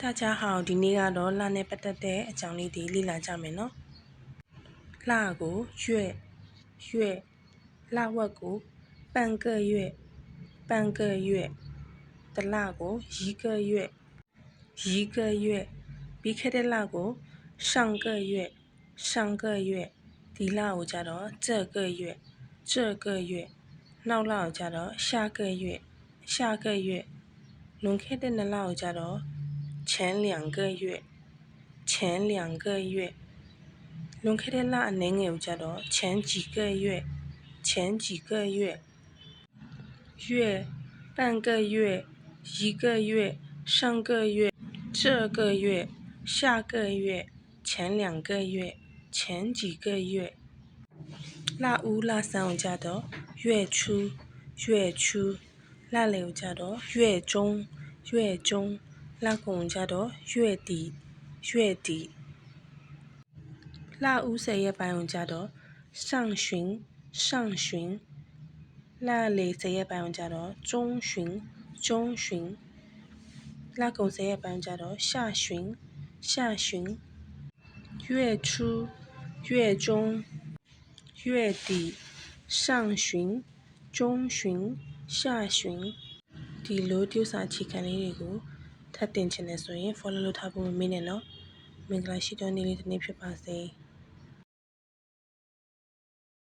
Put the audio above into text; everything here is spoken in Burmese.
大家好，ဒီနေ့ကတော့လနဲ့ပတ်သက်တဲ့အကြောင်းလေးတွေလေ့လာကြမယ်နော်။လကို月လဝက်ကို半个月တလကို一个月ပြီးခဲ့တဲ့လကို上个月ဒီလကိုကြတော့这个月နောက်လကိုကြတော့下个月လွန်ခဲ့တဲ့နှစ်လကိုကြတော့前两个月လွန်ခဲ့တဲ့လအနည်းငယ်ကိုကြတော့前几个月月半个月一个月上个月这个月下个月前两个月前几个月လဦးလဆန်းကိုကြတော့月初လလယ်ကိုကြတော့月中လကုန်ကြတော့月底လဦး10ရက်ပိုင်းကိုကြတော့上旬လလယ်10ရက်ပိုင်းကိုကြတော့中旬လကုန်10ရက်ပိုင်းကိုကြတော့下旬月初月中月底上旬中旬下旬ဒီလိုတစ္ဆာအခြေခံလေးတွေကိုထပ်တင်ချင်တယ်ဆိုရင် follow လုပ်ထားဖို့မမေ့နဲ့နော်မင်္ဂလာရှိသောနေ့လေးတစ်နေ့ဖြစ်ပါစေ